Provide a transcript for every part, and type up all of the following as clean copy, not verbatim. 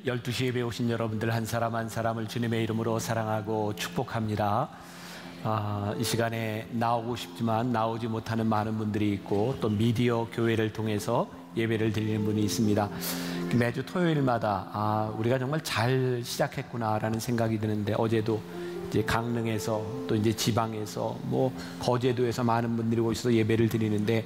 12시 예배 오신 여러분들 한 사람 한 사람을 주님의 이름으로 사랑하고 축복합니다. 이 시간에 나오고 싶지만 나오지 못하는 많은 분들이 있고 또 미디어 교회를 통해서 예배를 드리는 분이 있습니다. 매주 토요일마다 우리가 정말 잘 시작했구나라는 생각이 드는데, 어제도 이제 강릉에서 또 이제 지방에서 거제도에서 많은 분들이 오셔서 예배를 드리는데,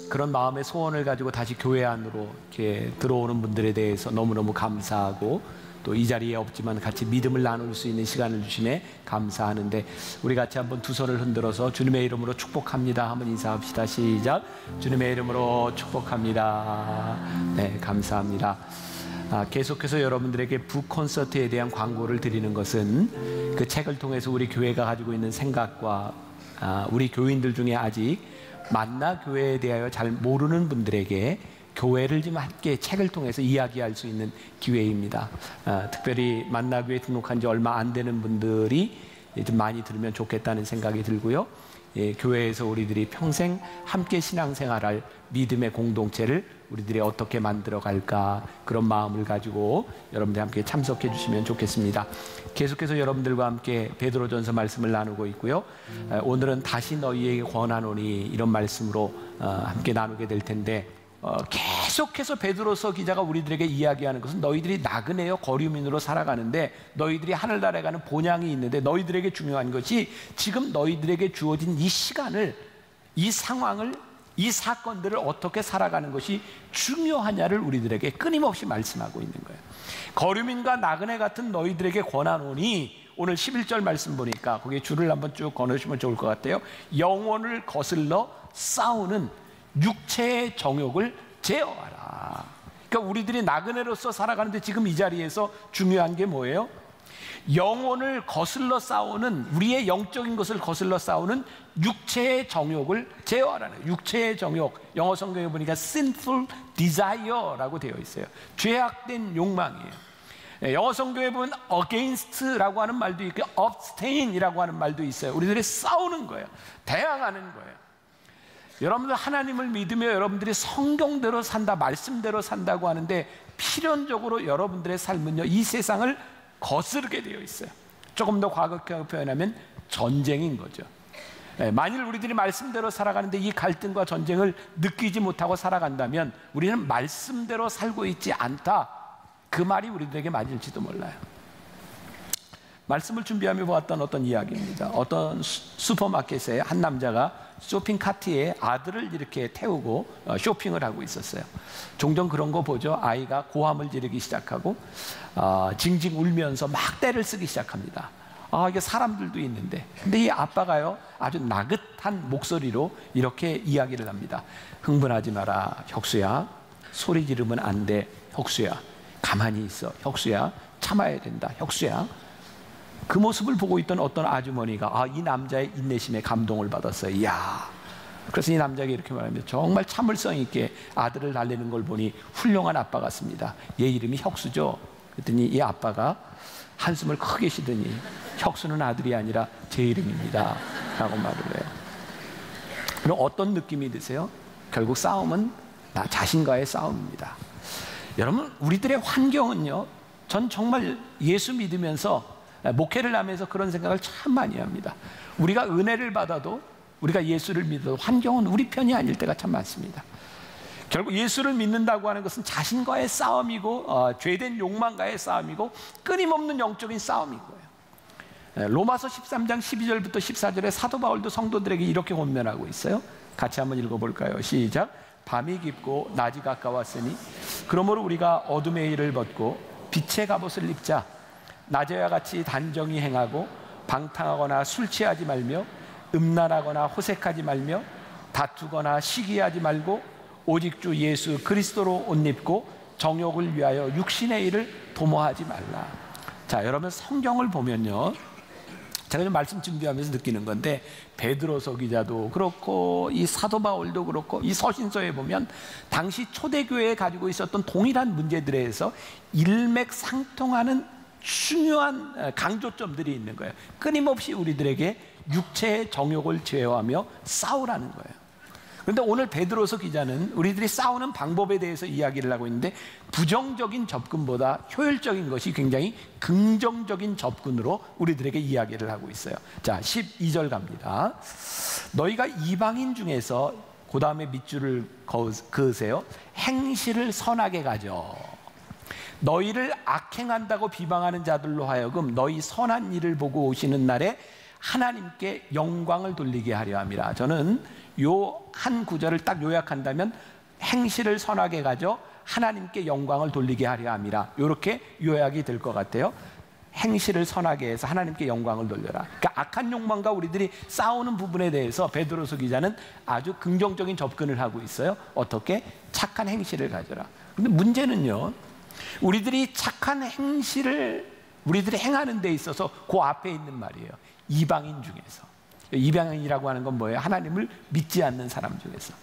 그런 마음의 소원을 가지고 다시 교회 안으로 이렇게 들어오는 분들에 대해서 너무너무 감사하고, 또 이 자리에 없지만 같이 믿음을 나눌 수 있는 시간을 주시네 감사하는데, 우리 같이 한번 두 손을 흔들어서 주님의 이름으로 축복합니다 한번 인사합시다. 시작. 주님의 이름으로 축복합니다. 네, 감사합니다. 계속해서 여러분들에게 북콘서트에 대한 광고를 드리는 것은, 그 책을 통해서 우리 교회가 가지고 있는 생각과 우리 교인들 중에 아직 만나 교회에 대하여 잘 모르는 분들에게 교회를 좀 함께 책을 통해서 이야기할 수 있는 기회입니다. 특별히 만나 교회 등록한 지 얼마 안 되는 분들이 좀 많이 들으면 좋겠다는 생각이 들고요. 교회에서 우리들이 평생 함께 신앙생활할 믿음의 공동체를 우리들이 어떻게 만들어 갈까, 그런 마음을 가지고 여러분들 함께 참석해 주시면 좋겠습니다. 계속해서 여러분들과 함께 베드로전서 말씀을 나누고 있고요. 오늘은 다시 너희에게 권하노니, 이런 말씀으로 함께 나누게 될 텐데, 계속해서 베드로서 기자가 우리들에게 이야기하는 것은, 너희들이 나그네요 거류민으로 살아가는데 너희들이 하늘나라에 가는 본향이 있는데, 너희들에게 중요한 것이 지금 너희들에게 주어진 이 시간을, 이 상황을, 이 사건들을 어떻게 살아가는 것이 중요하냐를 우리들에게 끊임없이 말씀하고 있는 거예요. 거류민과 나그네 같은 너희들에게 권하노니, 오늘 11절 말씀 보니까 거기에 줄을 한번 쭉 거놓으시면 좋을 것 같아요. 영혼을 거슬러 싸우는 육체의 정욕을 제어하라. 그러니까 우리들이 나그네로서 살아가는데 지금 이 자리에서 중요한 게 뭐예요? 영혼을 거슬러 싸우는, 우리의 영적인 것을 거슬러 싸우는 육체의 정욕을 제어하라는. 육체의 정욕, 영어 성경에 보니까 sinful desire라고 되어 있어요. 죄악된 욕망이에요. 영어 성경에 보면 against라고 하는 말도 있고 abstain이라고 하는 말도 있어요. 우리들이 싸우는 거예요. 대항하는 거예요. 여러분들 하나님을 믿으며 여러분들이 성경대로 산다, 말씀대로 산다고 하는데, 필연적으로 여러분들의 삶은요, 이 세상을 거스르게 되어 있어요. 조금 더 과격하게 표현하면 전쟁인 거죠. 만일 우리들이 말씀대로 살아가는데 이 갈등과 전쟁을 느끼지 못하고 살아간다면 우리는 말씀대로 살고 있지 않다, 그 말이 우리들에게 맞을지도 몰라요. 말씀을 준비하며 보았던 어떤 이야기입니다. 어떤 슈퍼마켓에 한 남자가 쇼핑 카트에 아들을 이렇게 태우고 쇼핑을 하고 있었어요. 종종 그런 거 보죠. 아이가 고함을 지르기 시작하고 징징 울면서 막 떼를 쓰기 시작합니다. 이게 사람들도 있는데, 근데 이 아빠가요, 아주 나긋한 목소리로 이렇게 이야기를 합니다. 흥분하지 마라 혁수야, 소리 지르면 안 돼 혁수야, 가만히 있어 혁수야, 참아야 된다 혁수야. 그 모습을 보고 있던 어떤 아주머니가 이 남자의 인내심에 감동을 받았어요. 이야. 그래서 이 남자에게 이렇게 말합니다. 정말 참을성 있게 아들을 달래는 걸 보니 훌륭한 아빠 같습니다. 얘 이름이 혁수죠. 그랬더니 이 아빠가 한숨을 크게 쉬더니, 혁수는 아들이 아니라 제 이름입니다 라고 말을 해요. 그럼 어떤 느낌이 드세요? 결국 싸움은 나 자신과의 싸움입니다. 여러분, 우리들의 환경은요, 전 정말 예수 믿으면서 목회를 하면서 그런 생각을 참 많이 합니다. 우리가 은혜를 받아도, 우리가 예수를 믿어도 환경은 우리 편이 아닐 때가 참 많습니다. 결국 예수를 믿는다고 하는 것은 자신과의 싸움이고, 죄된 욕망과의 싸움이고, 끊임없는 영적인 싸움인 거예요. 로마서 13장 12절부터 14절에 사도 바울도 성도들에게 이렇게 권면하고 있어요. 같이 한번 읽어볼까요? 시작. 밤이 깊고 낮이 가까웠으니 그러므로 우리가 어둠의 일을 벗고 빛의 갑옷을 입자. 낮에와 같이 단정히 행하고 방탕하거나 술 취하지 말며 음란하거나 호색하지 말며 다투거나 시기하지 말고 오직 주 예수 그리스도로 옷 입고 정욕을 위하여 육신의 일을 도모하지 말라. 자, 여러분 성경을 보면요, 제가 좀 말씀 준비하면서 느끼는 건데, 베드로서 기자도 그렇고 이 사도 바울도 그렇고 이 서신서에 보면 당시 초대교회에 가지고 있었던 동일한 문제들에 대해서 일맥상통하는 중요한 강조점들이 있는 거예요. 끊임없이 우리들에게 육체의 정욕을 제어하며 싸우라는 거예요. 그런데 오늘 베드로서 기자는 우리들이 싸우는 방법에 대해서 이야기를 하고 있는데, 부정적인 접근보다 효율적인 것이 굉장히 긍정적인 접근으로 우리들에게 이야기를 하고 있어요. 자, 12절 갑니다. 너희가 이방인 중에서, 그 다음에 밑줄을 그으세요. 행실을 선하게 가져. 너희를 악행한다고 비방하는 자들로 하여금 너희 선한 일을 보고 오시는 날에 하나님께 영광을 돌리게 하려 함이라. 저는 요 한 구절을 딱 요약한다면, 행실을 선하게 가져 하나님께 영광을 돌리게 하려 함이라, 이렇게 요약이 될 것 같아요. 행실을 선하게 해서 하나님께 영광을 돌려라. 그러니까 악한 욕망과 우리들이 싸우는 부분에 대해서 베드로서 기자는 아주 긍정적인 접근을 하고 있어요. 어떻게? 착한 행실을 가져라. 근데 문제는요, 우리들이 착한 행실을 우리들이 행하는 데 있어서 그 앞에 있는 말이에요. 이방인 중에서. 이방인이라고 하는 건 뭐예요? 하나님을 믿지 않는 사람 중에서.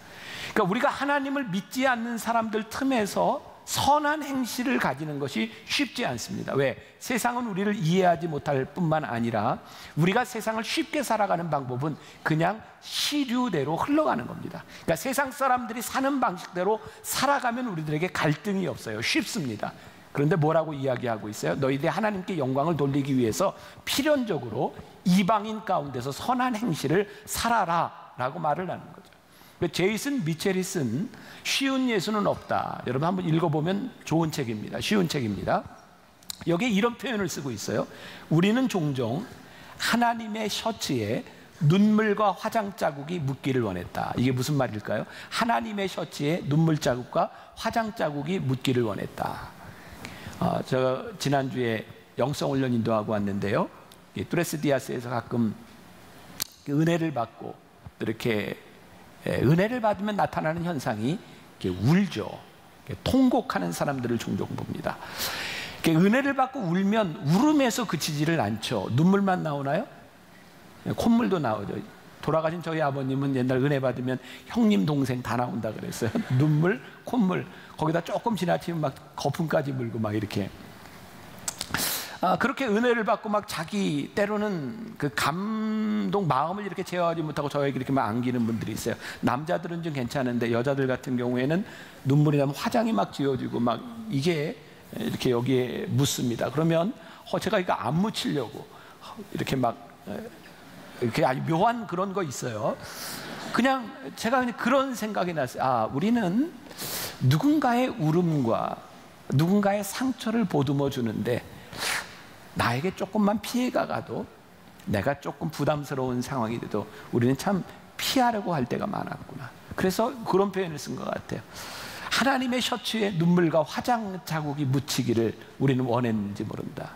그러니까 우리가 하나님을 믿지 않는 사람들 틈에서 선한 행실을 가지는 것이 쉽지 않습니다. 왜? 세상은 우리를 이해하지 못할 뿐만 아니라 우리가 세상을 쉽게 살아가는 방법은 그냥 시류대로 흘러가는 겁니다. 그러니까 세상 사람들이 사는 방식대로 살아가면 우리들에게 갈등이 없어요. 쉽습니다. 그런데 뭐라고 이야기하고 있어요? 너희들이 하나님께 영광을 돌리기 위해서 필연적으로 이방인 가운데서 선한 행실을 살아라 라고 말을 하는 거죠. 제이슨 미첼이 쓴 쉬운 예수는 없다, 여러분 한번 읽어보면 좋은 책입니다. 쉬운 책입니다. 여기에 이런 표현을 쓰고 있어요. 우리는 종종 하나님의 셔츠에 눈물과 화장 자국이 묻기를 원했다. 이게 무슨 말일까요? 하나님의 셔츠에 눈물 자국과 화장 자국이 묻기를 원했다. 저 지난주에 영성훈련 인도하고 왔는데요, 뚜레스디아스에서 가끔 은혜를 받고 이렇게 은혜를 받으면 나타나는 현상이 울죠. 통곡하는 사람들을 종종 봅니다. 은혜를 받고 울면 울음에서 그치지를 않죠. 눈물만 나오나요? 콧물도 나오죠. 돌아가신 저희 아버님은 옛날 은혜 받으면 형님 동생 다 나온다 그랬어요. 눈물, 콧물, 거기다 조금 지나치면 막 거품까지 물고 막 이렇게. 그렇게 은혜를 받고 막 자기 때로는 그 감동 마음을 이렇게 제어하지 못하고 저에게 이렇게 막 안기는 분들이 있어요. 남자들은 좀 괜찮은데 여자들 같은 경우에는 눈물이 나면 화장이 막 지워지고 막 이게 이렇게 여기에 묻습니다. 그러면 제가 이거 안 묻히려고 이렇게 막 이렇게 아주 묘한 그런 거 있어요. 그냥 제가 그냥 그런 생각이 났어요. 우리는 누군가의 울음과 누군가의 상처를 보듬어 주는데 나에게 조금만 피해가 가도, 내가 조금 부담스러운 상황이 돼도 우리는 참 피하려고 할 때가 많았구나. 그래서 그런 표현을 쓴 것 같아요. 하나님의 셔츠에 눈물과 화장 자국이 묻히기를 우리는 원했는지 모른다.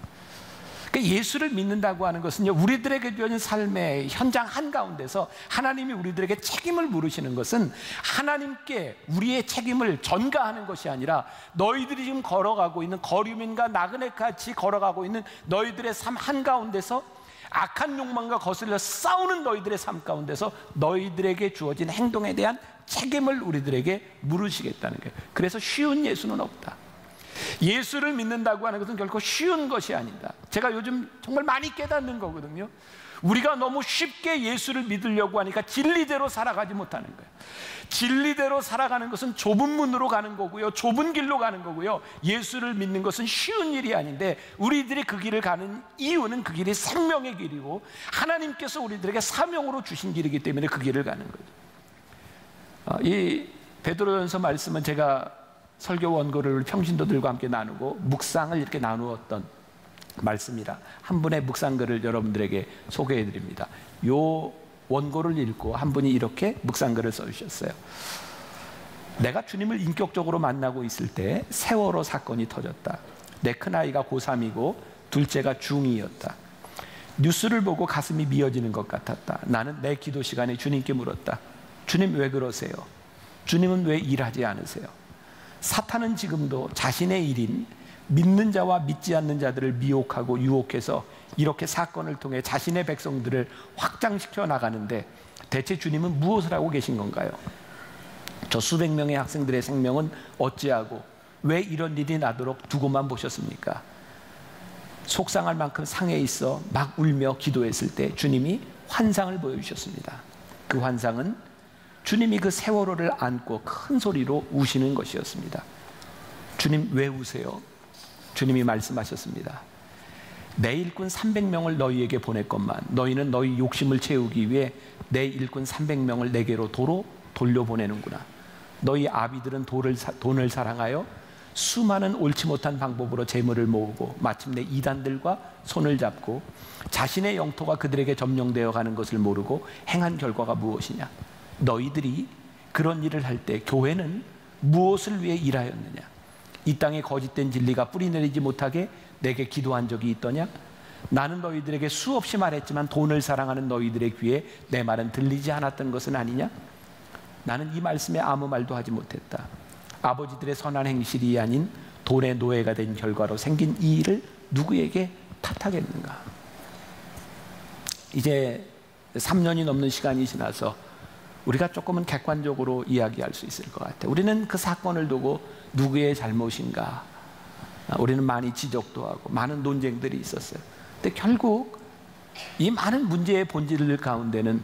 그러니까 예수를 믿는다고 하는 것은요, 우리들에게 주어진 삶의 현장 한가운데서 하나님이 우리들에게 책임을 물으시는 것은 하나님께 우리의 책임을 전가하는 것이 아니라, 너희들이 지금 걸어가고 있는 거류민과 나그네같이 걸어가고 있는 너희들의 삶 한가운데서 악한 욕망과 거슬려 싸우는 너희들의 삶 가운데서 너희들에게 주어진 행동에 대한 책임을 우리들에게 물으시겠다는 거예요. 그래서 쉬운 예수는 없다. 예수를 믿는다고 하는 것은 결코 쉬운 것이 아니다. 제가 요즘 정말 많이 깨닫는 거거든요. 우리가 너무 쉽게 예수를 믿으려고 하니까 진리대로 살아가지 못하는 거예요. 진리대로 살아가는 것은 좁은 문으로 가는 거고요, 좁은 길로 가는 거고요. 예수를 믿는 것은 쉬운 일이 아닌데, 우리들이 그 길을 가는 이유는 그 길이 생명의 길이고 하나님께서 우리들에게 사명으로 주신 길이기 때문에 그 길을 가는 거죠. 이 베드로전서 말씀은 제가 설교 원고를 평신도들과 함께 나누고 묵상을 이렇게 나누었던 말씀이라 한 분의 묵상글을 여러분들에게 소개해 드립니다. 요 원고를 읽고 한 분이 이렇게 묵상글을 써주셨어요. 내가 주님을 인격적으로 만나고 있을 때 세월호 사건이 터졌다. 내 큰아이가 고3이고 둘째가 중2였다. 뉴스를 보고 가슴이 미어지는 것 같았다. 나는 내 기도 시간에 주님께 물었다. 주님, 왜 그러세요? 주님은 왜 일하지 않으세요? 사탄은 지금도 자신의 일인 믿는 자와 믿지 않는 자들을 미혹하고 유혹해서 이렇게 사건을 통해 자신의 백성들을 확장시켜 나가는데, 대체 주님은 무엇을 하고 계신 건가요? 저 수백 명의 학생들의 생명은 어찌하고 왜 이런 일이 나도록 두고만 보셨습니까? 속상할 만큼 상해 있어 막 울며 기도했을 때 주님이 환상을 보여주셨습니다. 그 환상은 주님이 그 세월호를 안고 큰 소리로 우시는 것이었습니다. 주님 왜 우세요? 주님이 말씀하셨습니다. 내 일꾼 300명을 너희에게 보냈건만 너희는 너희 욕심을 채우기 위해 내 일꾼 300명을 내게로 도로 돌려보내는구나. 너희 아비들은 돈을 사랑하여 수많은 옳지 못한 방법으로 재물을 모으고 마침내 이단들과 손을 잡고 자신의 영토가 그들에게 점령되어 가는 것을 모르고 행한 결과가 무엇이냐? 너희들이 그런 일을 할 때 교회는 무엇을 위해 일하였느냐? 이 땅에 거짓된 진리가 뿌리내리지 못하게 내게 기도한 적이 있더냐? 나는 너희들에게 수없이 말했지만 돈을 사랑하는 너희들의 귀에 내 말은 들리지 않았던 것은 아니냐? 나는 이 말씀에 아무 말도 하지 못했다. 아버지들의 선한 행실이 아닌 돈의 노예가 된 결과로 생긴 이 일을 누구에게 탓하겠는가? 이제 3년이 넘는 시간이 지나서 우리가 조금은 객관적으로 이야기할 수 있을 것 같아요. 우리는 그 사건을 두고 누구의 잘못인가? 우리는 많이 지적도 하고 많은 논쟁들이 있었어요. 근데 결국 이 많은 문제의 본질 가운데는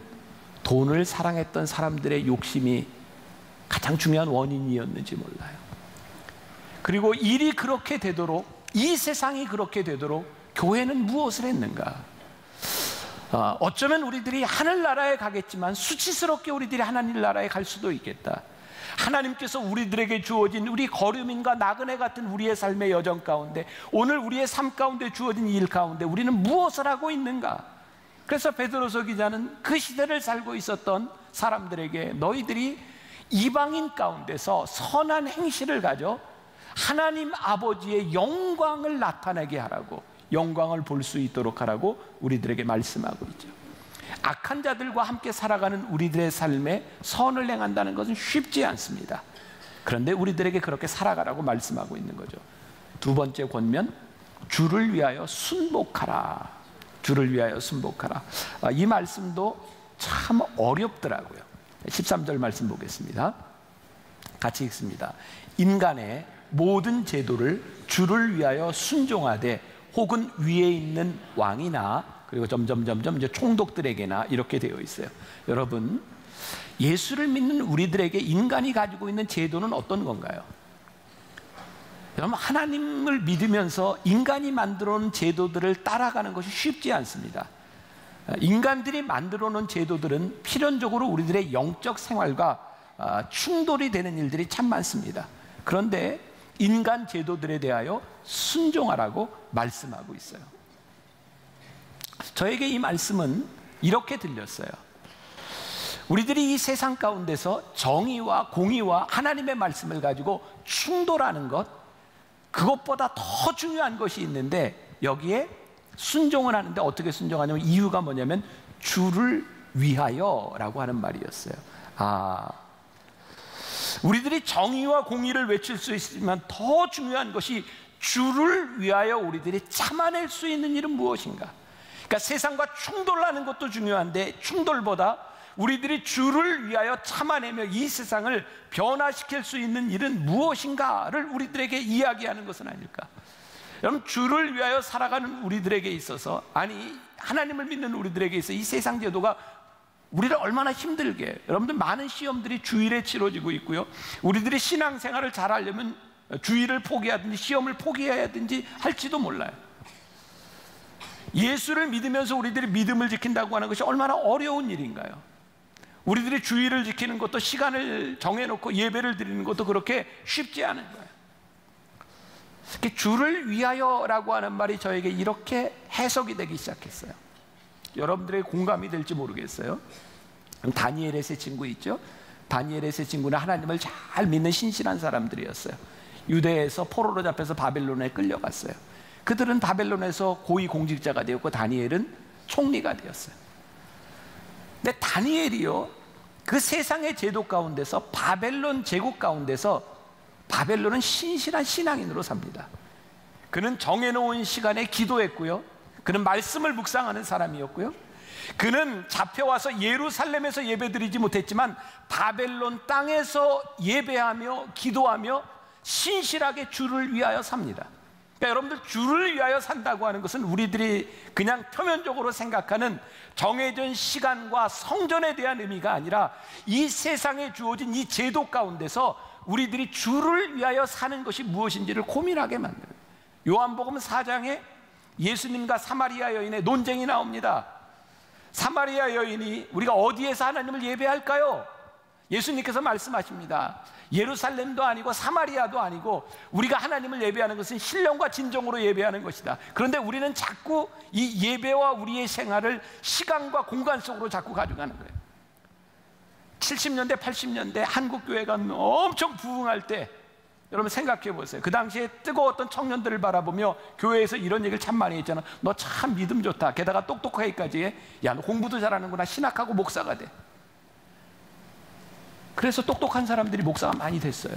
돈을 사랑했던 사람들의 욕심이 가장 중요한 원인이었는지 몰라요. 그리고 일이 그렇게 되도록, 이 세상이 그렇게 되도록 교회는 무엇을 했는가? 어쩌면 우리들이 하늘나라에 가겠지만 수치스럽게 우리들이 하나님 나라에 갈 수도 있겠다. 하나님께서 우리들에게 주어진 우리 거류민과 나그네 같은 우리의 삶의 여정 가운데, 오늘 우리의 삶 가운데 주어진 일 가운데 우리는 무엇을 하고 있는가? 그래서 베드로서 기자는 그 시대를 살고 있었던 사람들에게 너희들이 이방인 가운데서 선한 행실을 가져 하나님 아버지의 영광을 나타내게 하라고, 영광을 볼 수 있도록 하라고 우리들에게 말씀하고 있죠. 악한 자들과 함께 살아가는 우리들의 삶에 선을 행한다는 것은 쉽지 않습니다. 그런데 우리들에게 그렇게 살아가라고 말씀하고 있는 거죠. 두 번째 권면, 주를 위하여 순복하라. 주를 위하여 순복하라. 이 말씀도 참 어렵더라고요. 13절 말씀 보겠습니다. 같이 읽습니다. 인간의 모든 제도를 주를 위하여 순종하되 혹은 위에 있는 왕이나 그리고 점점점점 이제 총독들에게나 이렇게 되어 있어요. 여러분, 예수를 믿는 우리들에게 인간이 가지고 있는 제도는 어떤 건가요? 여러분, 하나님을 믿으면서 인간이 만들어 놓은 제도들을 따라가는 것이 쉽지 않습니다. 인간들이 만들어 놓은 제도들은 필연적으로 우리들의 영적 생활과 충돌이 되는 일들이 참 많습니다. 그런데 인간 제도들에 대하여 순종하라고 말씀하고 있어요. 저에게 이 말씀은 이렇게 들렸어요. 우리들이 이 세상 가운데서 정의와 공의와 하나님의 말씀을 가지고 충돌하는 것, 그것보다 더 중요한 것이 있는데 여기에 순종을 하는데 어떻게 순종하냐면 이유가 뭐냐면 주를 위하여라고 하는 말이었어요. 우리들이 정의와 공의를 외칠 수 있지만 더 중요한 것이 주를 위하여 우리들이 참아낼 수 있는 일은 무엇인가? 그러니까 세상과 충돌하는 것도 중요한데 충돌보다 우리들이 주를 위하여 참아내며 이 세상을 변화시킬 수 있는 일은 무엇인가를 우리들에게 이야기하는 것은 아닐까? 여러분, 주를 위하여 살아가는 우리들에게 있어서, 아니 하나님을 믿는 우리들에게 있어서 이 세상 제도가 우리를 얼마나 힘들게, 여러분들 많은 시험들이 주일에 치러지고 있고요, 우리들이 신앙생활을 잘하려면 주일을 포기하든지 시험을 포기해야든지 할지도 몰라요. 예수를 믿으면서 우리들이 믿음을 지킨다고 하는 것이 얼마나 어려운 일인가요? 우리들이 주일을 지키는 것도, 시간을 정해놓고 예배를 드리는 것도 그렇게 쉽지 않은 거예요. 주를 위하여라고 하는 말이 저에게 이렇게 해석이 되기 시작했어요. 여러분들의 공감이 될지 모르겠어요. 다니엘의 세 친구 있죠? 다니엘의 세 친구는 하나님을 잘 믿는 신실한 사람들이었어요. 유대에서 포로로 잡혀서 바벨론에 끌려갔어요. 그들은 바벨론에서 고위 공직자가 되었고 다니엘은 총리가 되었어요. 근데 다니엘이요, 그 세상의 제도 가운데서, 바벨론 제국 가운데서 바벨론은 신실한 신앙인으로 삽니다. 그는 정해놓은 시간에 기도했고요, 그는 말씀을 묵상하는 사람이었고요, 그는 잡혀와서 예루살렘에서 예배드리지 못했지만 바벨론 땅에서 예배하며 기도하며 신실하게 주를 위하여 삽니다. 그러니까 여러분들 주를 위하여 산다고 하는 것은 우리들이 그냥 표면적으로 생각하는 정해진 시간과 성전에 대한 의미가 아니라 이 세상에 주어진 이 제도 가운데서 우리들이 주를 위하여 사는 것이 무엇인지를 고민하게 만드는 거예요. 요한복음 4장에 예수님과 사마리아 여인의 논쟁이 나옵니다. 사마리아 여인이 우리가 어디에서 하나님을 예배할까요? 예수님께서 말씀하십니다. 예루살렘도 아니고 사마리아도 아니고 우리가 하나님을 예배하는 것은 신령과 진정으로 예배하는 것이다. 그런데 우리는 자꾸 이 예배와 우리의 생활을 시간과 공간 속으로 자꾸 가져가는 거예요. 70년대 80년대 한국교회가 엄청 부흥할 때 여러분 생각해 보세요. 그 당시에 뜨거웠던 청년들을 바라보며 교회에서 이런 얘기를 참 많이 했잖아. 너 참 믿음 좋다. 게다가 똑똑하기까지 해. 야, 너 공부도 잘하는구나. 신학하고 목사가 돼. 그래서 똑똑한 사람들이 목사가 많이 됐어요.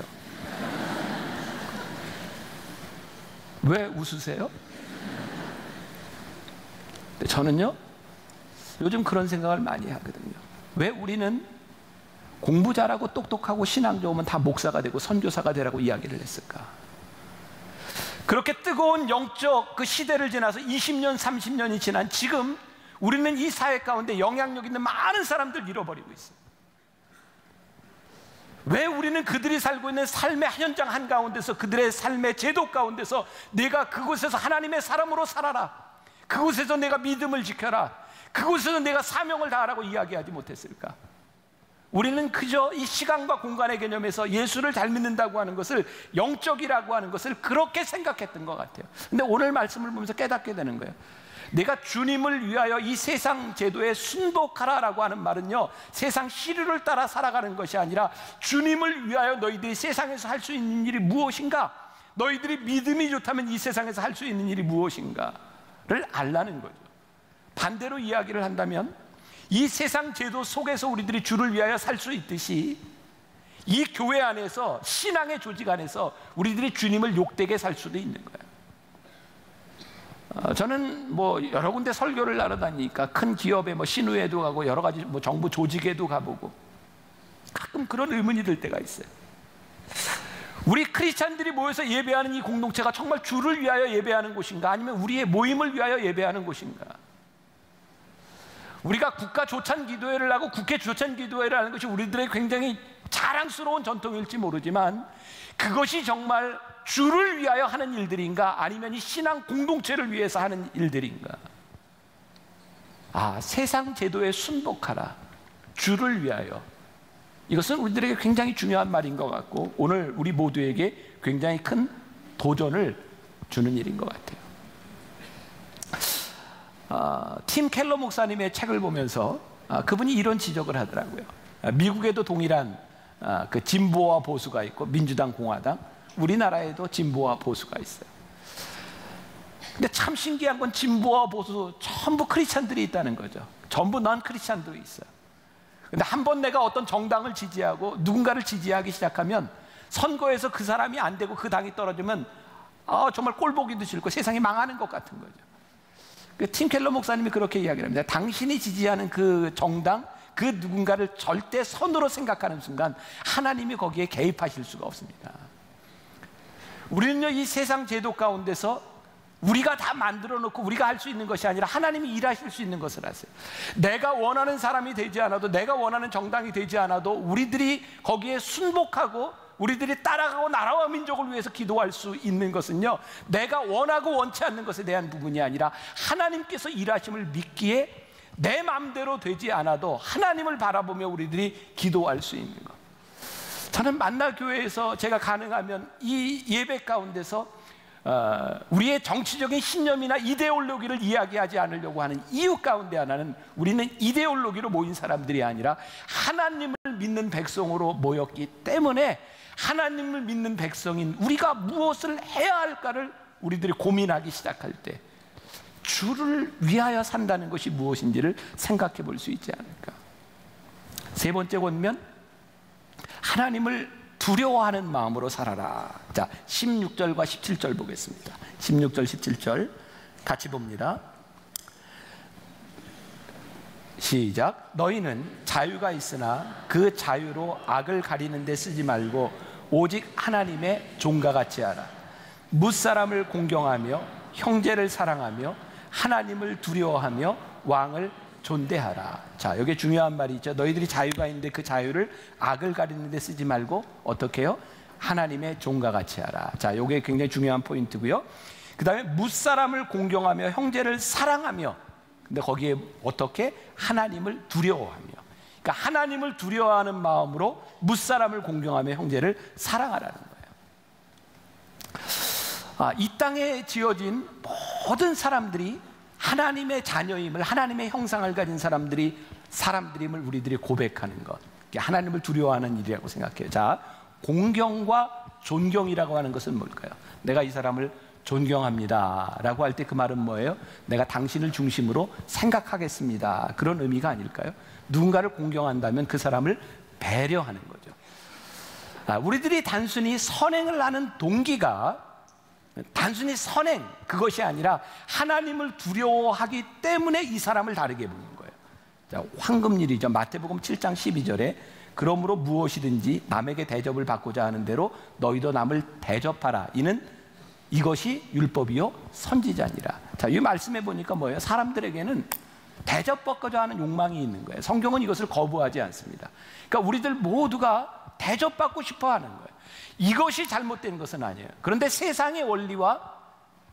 왜 웃으세요? 저는요, 요즘 그런 생각을 많이 하거든요. 왜 우리는 공부 잘하고 똑똑하고 신앙 좋으면 다 목사가 되고 선교사가 되라고 이야기를 했을까? 그렇게 뜨거운 영적 그 시대를 지나서 20년, 30년이 지난 지금 우리는 이 사회 가운데 영향력 있는 많은 사람들을 잃어버리고 있어요. 왜 우리는 그들이 살고 있는 삶의 현장 한가운데서 그들의 삶의 제도 가운데서 내가 그곳에서 하나님의 사람으로 살아라, 그곳에서 내가 믿음을 지켜라, 그곳에서 내가 사명을 다하라고 이야기하지 못했을까? 우리는 그저 이 시간과 공간의 개념에서 예수를 잘 믿는다고 하는 것을 영적이라고 하는 것을 그렇게 생각했던 것 같아요. 근데 오늘 말씀을 보면서 깨닫게 되는 거예요. 내가 주님을 위하여 이 세상 제도에 순복하라라고 하는 말은요, 세상 시류를 따라 살아가는 것이 아니라 주님을 위하여 너희들이 세상에서 할 수 있는 일이 무엇인가, 너희들이 믿음이 좋다면 이 세상에서 할 수 있는 일이 무엇인가를 알라는 거죠. 반대로 이야기를 한다면 이 세상 제도 속에서 우리들이 주를 위하여 살 수 있듯이 이 교회 안에서, 신앙의 조직 안에서 우리들이 주님을 욕되게 살 수도 있는 거예요. 저는 뭐 여러 군데 설교를 날아다니니까 큰 기업에 뭐 신우회도 가고 여러 가지 뭐 정부 조직에도 가보고 가끔 그런 의문이 들 때가 있어요. 우리 크리스찬들이 모여서 예배하는 이 공동체가 정말 주를 위하여 예배하는 곳인가, 아니면 우리의 모임을 위하여 예배하는 곳인가? 우리가 국가 조찬 기도회를 하고 국회 조찬 기도회를 하는 것이 우리들의 굉장히 자랑스러운 전통일지 모르지만 그것이 정말 주를 위하여 하는 일들인가, 아니면 이 신앙 공동체를 위해서 하는 일들인가? 세상 제도에 순복하라, 주를 위하여. 이것은 우리들에게 굉장히 중요한 말인 것 같고 오늘 우리 모두에게 굉장히 큰 도전을 주는 일인 것 같아요. 팀 켈러 목사님의 책을 보면서 그분이 이런 지적을 하더라고요. 미국에도 동일한 그 진보와 보수가 있고 민주당, 공화당, 우리나라에도 진보와 보수가 있어요. 근데 참 신기한 건 진보와 보수 전부 크리스찬들이 있다는 거죠. 전부 넌 크리스찬들이 있어요. 근데 한번 내가 어떤 정당을 지지하고 누군가를 지지하기 시작하면 선거에서 그 사람이 안 되고 그 당이 떨어지면 정말 꼴보기도 싫고 세상이 망하는 것 같은 거죠. 팀 켈러 목사님이 그렇게 이야기를 합니다. 당신이 지지하는 그 정당, 그 누군가를 절대 선으로 생각하는 순간 하나님이 거기에 개입하실 수가 없습니다. 우리는요, 이 세상 제도 가운데서 우리가 다 만들어 놓고 우리가 할 수 있는 것이 아니라 하나님이 일하실 수 있는 것을 하세요. 내가 원하는 사람이 되지 않아도, 내가 원하는 정당이 되지 않아도 우리들이 거기에 순복하고 우리들이 따라가고 나라와 민족을 위해서 기도할 수 있는 것은요, 내가 원하고 원치 않는 것에 대한 부분이 아니라 하나님께서 일하심을 믿기에 내 마음대로 되지 않아도 하나님을 바라보며 우리들이 기도할 수 있는 것. 저는 만나교회에서 제가 가능하면 이 예배 가운데서 우리의 정치적인 신념이나 이데올로기를 이야기하지 않으려고 하는 이유 가운데 하나는 우리는 이데올로기로 모인 사람들이 아니라 하나님을 믿는 백성으로 모였기 때문에 하나님을 믿는 백성인 우리가 무엇을 해야 할까를 우리들이 고민하기 시작할 때 주를 위하여 산다는 것이 무엇인지를 생각해 볼 수 있지 않을까. 세 번째 권면, 하나님을 두려워하는 마음으로 살아라. 자, 16절과 17절 보겠습니다. 16절, 17절 같이 봅니다. 시작. 너희는 자유가 있으나 그 자유로 악을 가리는 데 쓰지 말고 오직 하나님의 종과 같이 하라. 무사람을 공경하며 형제를 사랑하며 하나님을 두려워하며 왕을 존대하라. 자, 여기 중요한 말이 있죠. 너희들이 자유가 있는데 그 자유를 악을 가리는 데 쓰지 말고 어떻게 해요? 하나님의 종과 같이 하라. 자, 이게 굉장히 중요한 포인트고요. 그 다음에 무사람을 공경하며 형제를 사랑하며, 근데 거기에 어떻게? 하나님을 두려워하며. 그러니까 하나님을 두려워하는 마음으로 무사람을 공경하며 형제를 사랑하라는 거예요. 이 땅에 지어진 모든 사람들이 하나님의 자녀임을, 하나님의 형상을 가진 사람들임을 우리들이 고백하는 것, 하나님을 두려워하는 일이라고 생각해요. 자, 공경과 존경이라고 하는 것은 뭘까요? 내가 이 사람을 존경합니다 라고 할 때 그 말은 뭐예요? 내가 당신을 중심으로 생각하겠습니다, 그런 의미가 아닐까요? 누군가를 공경한다면 그 사람을 배려하는 거죠. 우리들이 단순히 선행을 하는 동기가 단순히 선행, 그것이 아니라 하나님을 두려워하기 때문에 이 사람을 다르게 보는 거예요. 자, 황금률이죠. 마태복음 7장 12절에 그러므로 무엇이든지 남에게 대접을 받고자 하는 대로 너희도 남을 대접하라. 이것이 율법이요 선지자니라. 자, 이 말씀에 보니까 뭐예요? 사람들에게는 대접받고자 하는 욕망이 있는 거예요. 성경은 이것을 거부하지 않습니다. 그러니까 우리들 모두가 대접받고 싶어 하는 거예요. 이것이 잘못된 것은 아니에요. 그런데 세상의 원리와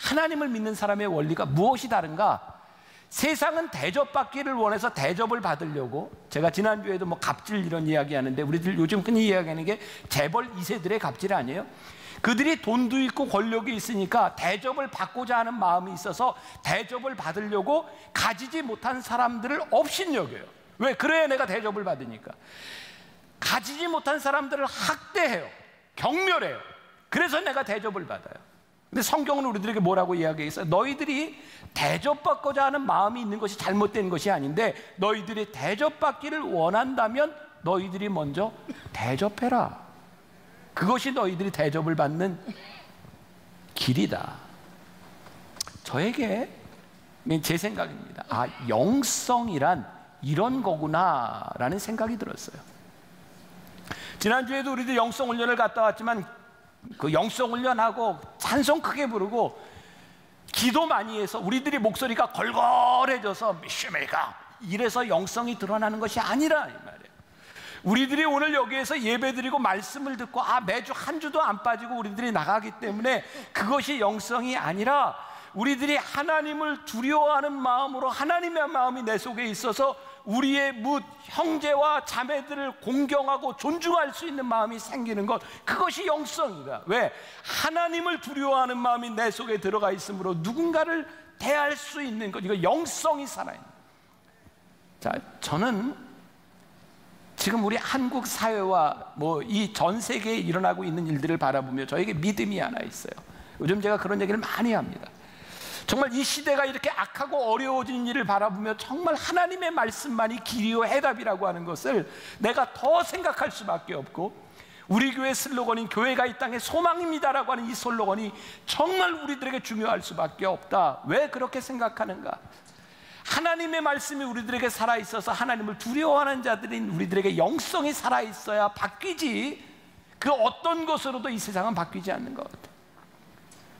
하나님을 믿는 사람의 원리가 무엇이 다른가? 세상은 대접받기를 원해서 대접을 받으려고, 제가 지난주에도 뭐 갑질 이런 이야기 하는데 우리들 요즘 흔히 이야기하는 게 재벌 2세들의 갑질 아니에요? 그들이 돈도 있고 권력이 있으니까 대접을 받고자 하는 마음이 있어서 대접을 받으려고 가지지 못한 사람들을 업신여겨요. 왜? 그래야 내가 대접을 받으니까. 가지지 못한 사람들을 학대해요. 경멸해요. 그래서 내가 대접을 받아요. 근데 성경은 우리들에게 뭐라고 이야기했어요? 너희들이 대접받고자 하는 마음이 있는 것이 잘못된 것이 아닌데, 너희들이 대접받기를 원한다면 너희들이 먼저 대접해라. 그것이 너희들이 대접을 받는 길이다. 저에게 제 생각입니다. 영성이란 이런 거구나 라는 생각이 들었어요. 지난주에도 우리들 영성훈련을 갔다 왔지만 그 영성훈련하고 찬송 크게 부르고 기도 많이 해서 우리들이 목소리가 걸걸해져서 미슈메이가 이래서 영성이 드러나는 것이 아니라 이 말이에요. 우리들이 오늘 여기에서 예배드리고 말씀을 듣고 매주 한 주도 안 빠지고 우리들이 나가기 때문에 그것이 영성이 아니라, 우리들이 하나님을 두려워하는 마음으로 하나님의 마음이 내 속에 있어서 우리의 형제와 자매들을 공경하고 존중할 수 있는 마음이 생기는 것, 그것이 영성이다. 왜? 하나님을 두려워하는 마음이 내 속에 들어가 있으므로 누군가를 대할 수 있는 것, 이거 영성이 살아있는. 자, 저는 지금 우리 한국 사회와 이 전 세계에 일어나고 있는 일들을 바라보며 저에게 믿음이 하나 있어요. 요즘 제가 그런 얘기를 많이 합니다. 정말 이 시대가 이렇게 악하고 어려워진 일을 바라보며 정말 하나님의 말씀만이 길이요 해답이라고 하는 것을 내가 더 생각할 수밖에 없고, 우리 교회 슬로건인 교회가 이 땅의 소망입니다라고 하는 이 슬로건이 정말 우리들에게 중요할 수밖에 없다. 왜 그렇게 생각하는가? 하나님의 말씀이 우리들에게 살아있어서 하나님을 두려워하는 자들인 우리들에게 영성이 살아있어야 바뀌지, 그 어떤 것으로도 이 세상은 바뀌지 않는 것 같아요.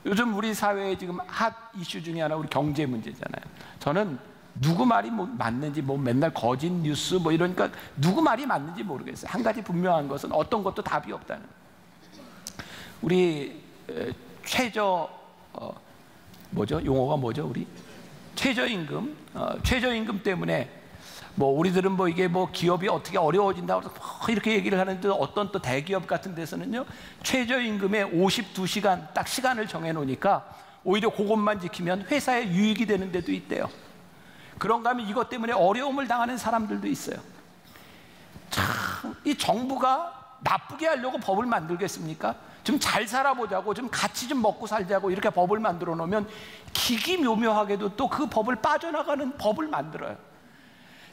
요즘 우리 사회에 지금 핫 이슈 중에 하나 우리 경제 문제잖아요. 저는 누구 말이 맞는지 맨날 거짓 뉴스 이러니까 누구 말이 맞는지 모르겠어요. 한 가지 분명한 것은 어떤 것도 답이 없다는 거예요. 우리 용어가 뭐죠? 우리 최저임금 때문에 우리들은 이게 기업이 어떻게 어려워진다고 이렇게 얘기를 하는데, 어떤 또 대기업 같은 데서는요 최저임금에 52시간 딱 시간을 정해 놓으니까 오히려 그것만 지키면 회사에 유익이 되는 데도 있대요. 그런가 하면 이것 때문에 어려움을 당하는 사람들도 있어요. 참, 이 정부가 나쁘게 하려고 법을 만들겠습니까? 좀 잘 살아보자고, 좀 같이 좀 먹고 살자고 이렇게 법을 만들어 놓으면 기기묘묘하게도 또 그 법을 빠져나가는 법을 만들어요.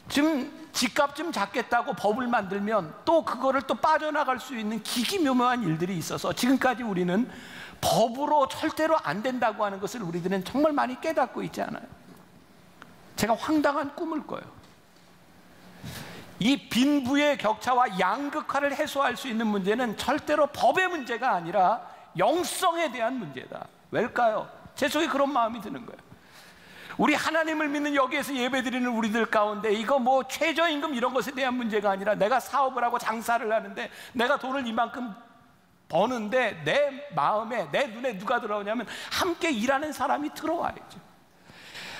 지금 집값 좀 잡겠다고 법을 만들면 또 그거를 또 빠져나갈 수 있는 기기묘묘한 일들이 있어서 지금까지 우리는 법으로 절대로 안 된다고 하는 것을 우리들은 정말 많이 깨닫고 있지 않아요? 제가 황당한 꿈을 꿔요. 이 빈부의 격차와 양극화를 해소할 수 있는 문제는 절대로 법의 문제가 아니라 영성에 대한 문제다. 왜일까요? 제 속에 그런 마음이 드는 거예요. 우리 하나님을 믿는 여기에서 예배드리는 우리들 가운데 이거 뭐 최저임금 이런 것에 대한 문제가 아니라 내가 사업을 하고 장사를 하는데 내가 돈을 이만큼 버는데 내 마음에, 내 눈에 누가 들어오냐면 함께 일하는 사람이 들어와야죠.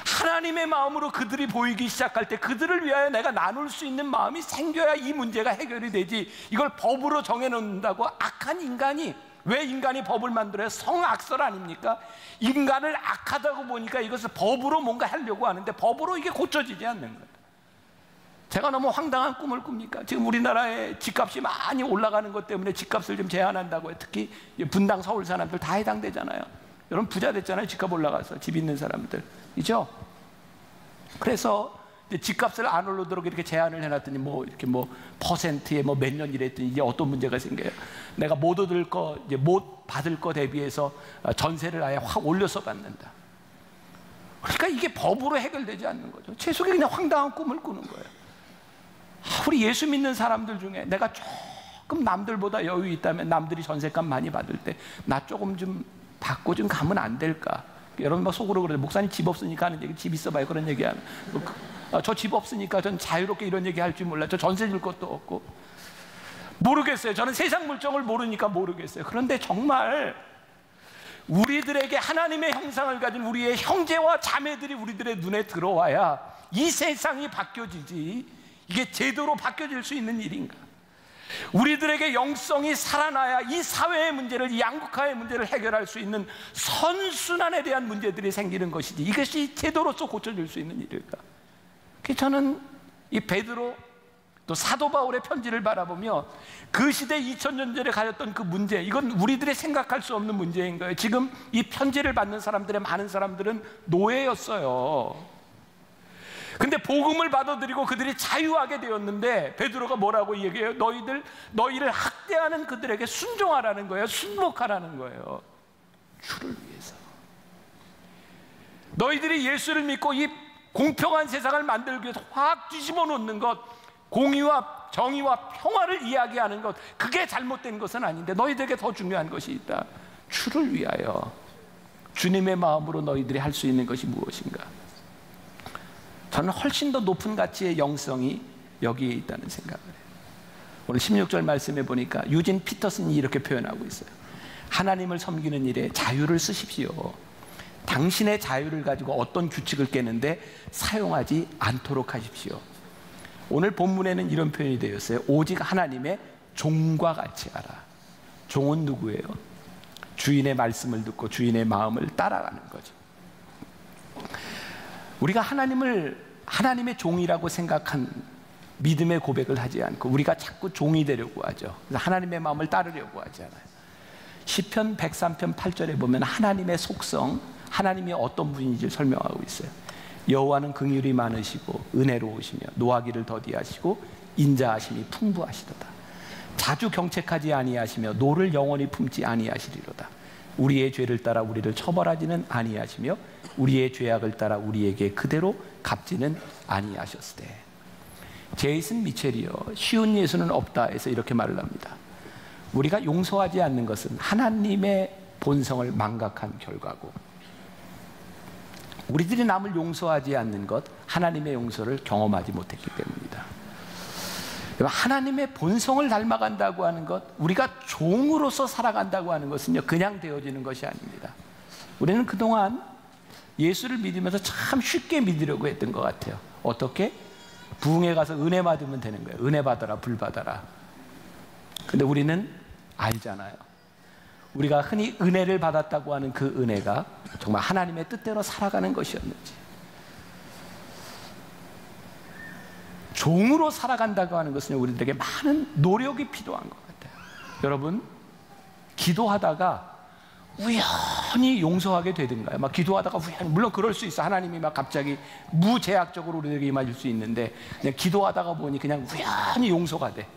하나님의 마음으로 그들이 보이기 시작할 때 그들을 위하여 내가 나눌 수 있는 마음이 생겨야 이 문제가 해결이 되지. 이걸 법으로 정해놓는다고 악한 인간이, 왜 인간이 법을 만들어요? 성악설 아닙니까? 인간을 악하다고 보니까 이것을 법으로 뭔가 하려고 하는데 법으로 이게 고쳐지지 않는 거예요. 제가 너무 황당한 꿈을 꿉니까? 지금 우리나라의 집값이 많이 올라가는 것 때문에 집값을 좀 제한한다고 해요. 특히 분당 서울 사람들 다 해당되잖아요. 여러분 부자 됐잖아요. 집값 올라가서 집 있는 사람들, 그죠? 그래서 이제 집값을 안 올라도록 이렇게 제한을 해놨더니 뭐 이렇게 뭐 퍼센트에 뭐 몇 년 이랬더니 이제 어떤 문제가 생겨요. 내가 못 얻을 거, 이제 못 받을 거 대비해서 전세를 아예 확 올려서 받는다. 그러니까 이게 법으로 해결되지 않는 거죠. 제 속에 그냥 황당한 꿈을 꾸는 거예요. 우리 예수 믿는 사람들 중에 내가 조금 남들보다 여유 있다면, 남들이 전세값 많이 받을 때 나 조금 좀 받고 좀 가면 안 될까? 여러분 막 속으로 그래요. 목사님 집 없으니까 하는 얘기, 집 있어봐요 그런 얘기 하는. 저 집 없으니까 전 자유롭게 이런 얘기 할 줄 몰라요. 저 전세 줄 것도 없고. 모르겠어요. 저는 세상 물정을 모르니까 모르겠어요. 그런데 정말 우리들에게 하나님의 형상을 가진 우리의 형제와 자매들이 우리들의 눈에 들어와야 이 세상이 바뀌어지지, 이게 제대로 바뀌어질 수 있는 일인가? 우리들에게 영성이 살아나야 이 사회의 문제를, 이 양극화의 문제를 해결할 수 있는 선순환에 대한 문제들이 생기는 것이지, 이것이 제도로서 고쳐질 수 있는 일일까? 그래서 저는 이 베드로 또 사도 바울의 편지를 바라보며 그 시대 2000년 전에 가졌던 그 문제, 이건 우리들이 생각할 수 없는 문제인 거예요. 지금 이 편지를 받는 사람들의 많은 사람들은 노예였어요. 근데 복음을 받아들이고 그들이 자유하게 되었는데 베드로가 뭐라고 얘기해요? 너희를 학대하는 그들에게 순종하라는 거예요. 순복하라는 거예요. 주를 위해서. 너희들이 예수를 믿고 이 공평한 세상을 만들기 위해서 확 뒤집어 놓는 것, 공의와 정의와 평화를 이야기하는 것, 그게 잘못된 것은 아닌데 너희들에게 더 중요한 것이 있다. 주를 위하여, 주님의 마음으로 너희들이 할 수 있는 것이 무엇인가? 저는 훨씬 더 높은 가치의 영성이 여기에 있다는 생각을 해요. 오늘 16절 말씀해 보니까 유진 피터슨이 이렇게 표현하고 있어요. 하나님을 섬기는 일에 자유를 쓰십시오. 당신의 자유를 가지고 어떤 규칙을 깨는데 사용하지 않도록 하십시오. 오늘 본문에는 이런 표현이 되어 있어요. 오직 하나님의 종과 같이 하라. 종은 누구예요? 주인의 말씀을 듣고 주인의 마음을 따라가는 거죠. 우리가 하나님의 종이라고 생각한 믿음의 고백을 하지 않고 우리가 자꾸 종이 되려고 하죠. 그래서 하나님의 마음을 따르려고 하잖아요. 시편 103편 8절에 보면 하나님의 속성, 하나님이 어떤 분인지를 설명하고 있어요. 여호와는 긍휼이 많으시고 은혜로우시며 노하기를 더디하시고 인자하심이 풍부하시도다. 자주 경책하지 아니하시며 노를 영원히 품지 아니하시리로다. 우리의 죄를 따라 우리를 처벌하지는 아니하시며 우리의 죄악을 따라 우리에게 그대로 갚지는 아니하셨으되. 제이슨 미첼이요, 쉬운 예수는 없다 해서 이렇게 말을 합니다. 우리가 용서하지 않는 것은 하나님의 본성을 망각한 결과고, 우리들이 남을 용서하지 않는 것, 하나님의 용서를 경험하지 못했기 때문이다. 하나님의 본성을 닮아간다고 하는 것, 우리가 종으로서 살아간다고 하는 것은요, 그냥 되어지는 것이 아닙니다. 우리는 그동안 예수를 믿으면서 참 쉽게 믿으려고 했던 것 같아요. 어떻게? 부흥회 가서 은혜 받으면 되는 거예요. 은혜 받아라, 불 받아라. 근데 우리는 알잖아요. 우리가 흔히 은혜를 받았다고 하는 그 은혜가 정말 하나님의 뜻대로 살아가는 것이었는지, 종으로 살아간다고 하는 것은 우리들에게 많은 노력이 필요한 것 같아요. 여러분, 기도하다가 우연히 용서하게 되든가요? 막 기도하다가 우연히, 물론 그럴 수 있어. 하나님이 막 갑자기 무제약적으로 우리에게 임하실 수 있는데, 그냥 기도하다가 보니 그냥 우연히 용서가 돼.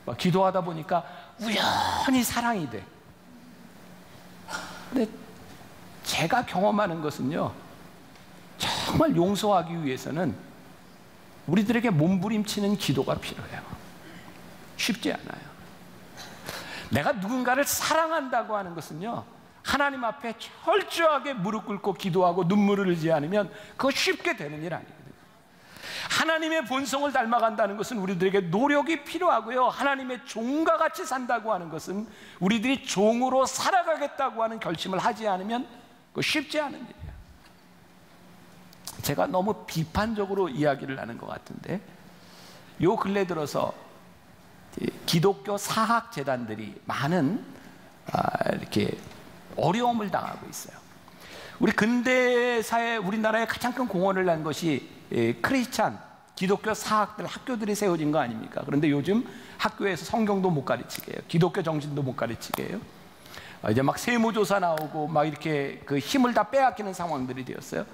막 기도하다 보니까 우연히 사랑이 돼. 근데 제가 경험하는 것은요, 정말 용서하기 위해서는 우리들에게 몸부림치는 기도가 필요해요. 쉽지 않아요. 내가 누군가를 사랑한다고 하는 것은요, 하나님 앞에 철저하게 무릎 꿇고 기도하고 눈물을 흘리지 않으면 그거 쉽게 되는 일 아니거든요. 하나님의 본성을 닮아간다는 것은 우리들에게 노력이 필요하고요, 하나님의 종과 같이 산다고 하는 것은 우리들이 종으로 살아가겠다고 하는 결심을 하지 않으면 그거 쉽지 않은 일이에요. 제가 너무 비판적으로 이야기를 하는 것 같은데, 요 근래 들어서 기독교 사학재단들이 많은 이렇게 어려움을 당하고 있어요. 우리 근대사에 우리나라에 가장 큰 공헌을 한 것이 크리스찬 기독교 사학들 학교들이 세워진 거 아닙니까? 그런데 요즘 학교에서 성경도 못 가르치게 해요. 기독교 정신도 못 가르치게 해요. 이제 막 세무조사 나오고 막 이렇게 그 힘을 다 빼앗기는 상황들이 되었어요.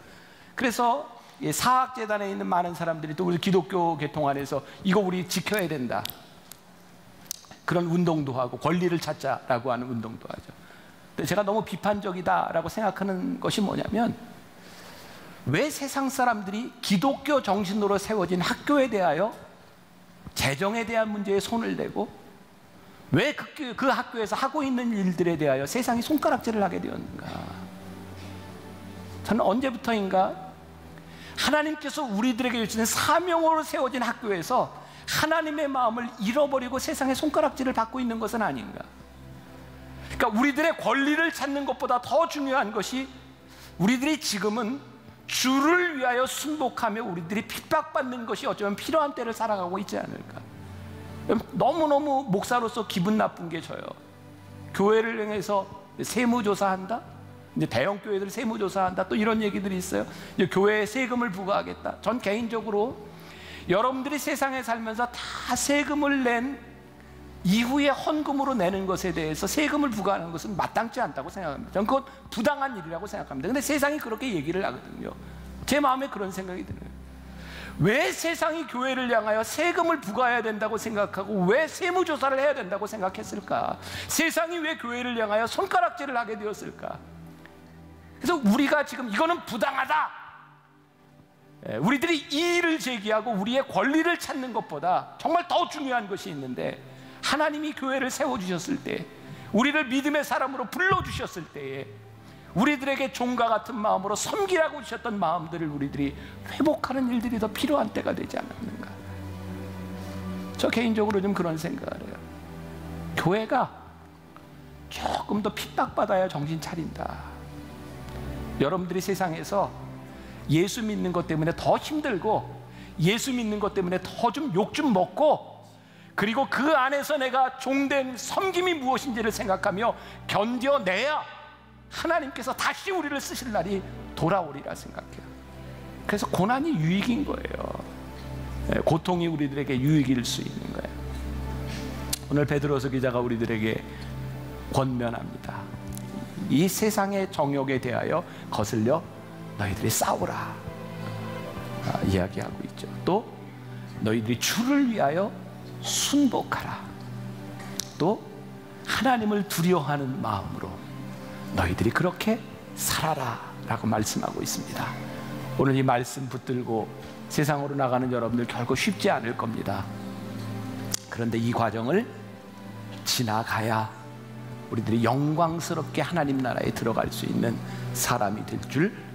그래서 사학재단에 있는 많은 사람들이 또 우리 기독교 계통 안에서 이거 우리 지켜야 된다, 그런 운동도 하고 권리를 찾자라고 하는 운동도 하죠. 근데 제가 너무 비판적이다라고 생각하는 것이 뭐냐면, 왜 세상 사람들이 기독교 정신으로 세워진 학교에 대하여 재정에 대한 문제에 손을 대고, 왜 그 학교에서 하고 있는 일들에 대하여 세상이 손가락질을 하게 되었는가? 저는 언제부터인가 하나님께서 우리들에게 주신 사명으로 세워진 학교에서 하나님의 마음을 잃어버리고 세상의 손가락질을 받고 있는 것은 아닌가? 그러니까 우리들의 권리를 찾는 것보다 더 중요한 것이, 우리들이 지금은 주를 위하여 순복하며 우리들이 핍박받는 것이 어쩌면 필요한 때를 살아가고 있지 않을까? 너무너무 목사로서 기분 나쁜 게 저요, 교회를 향해서 세무조사한다? 이제 대형 교회들 세무조사한다, 또 이런 얘기들이 있어요. 이제 교회에 세금을 부과하겠다. 전 개인적으로 여러분들이 세상에 살면서 다 세금을 낸 이후에 헌금으로 내는 것에 대해서 세금을 부과하는 것은 마땅치 않다고 생각합니다. 저는 그건 부당한 일이라고 생각합니다. 근데 세상이 그렇게 얘기를 하거든요. 제 마음에 그런 생각이 드네요. 왜 세상이 교회를 향하여 세금을 부과해야 된다고 생각하고 왜 세무조사를 해야 된다고 생각했을까? 세상이 왜 교회를 향하여 손가락질을 하게 되었을까? 그래서 우리가 지금 이거는 부당하다, 우리들이 이의를 제기하고 우리의 권리를 찾는 것보다 정말 더 중요한 것이 있는데, 하나님이 교회를 세워주셨을 때, 우리를 믿음의 사람으로 불러주셨을 때에 우리들에게 종과 같은 마음으로 섬기라고 주셨던 마음들을 우리들이 회복하는 일들이 더 필요한 때가 되지 않았는가? 저 개인적으로 좀 그런 생각을 해요. 교회가 조금 더 핍박받아야 정신 차린다. 여러분들이 세상에서 예수 믿는 것 때문에 더 힘들고, 예수 믿는 것 때문에 더 좀 욕 좀 먹고, 그리고 그 안에서 내가 종된 섬김이 무엇인지를 생각하며 견뎌내야 하나님께서 다시 우리를 쓰실 날이 돌아오리라 생각해요. 그래서 고난이 유익인 거예요. 고통이 우리들에게 유익일 수 있는 거예요. 오늘 베드로서 기자가 우리들에게 권면합니다. 이 세상의 정욕에 대하여 거슬려 너희들이 싸우라 이야기하고 있죠. 또 너희들이 주를 위하여 순복하라. 또 하나님을 두려워하는 마음으로 너희들이 그렇게 살아라 라고 말씀하고 있습니다. 오늘 이 말씀 붙들고 세상으로 나가는 여러분들 결코 쉽지 않을 겁니다. 그런데 이 과정을 지나가야 우리들이 영광스럽게 하나님 나라에 들어갈 수 있는 사람이 될 줄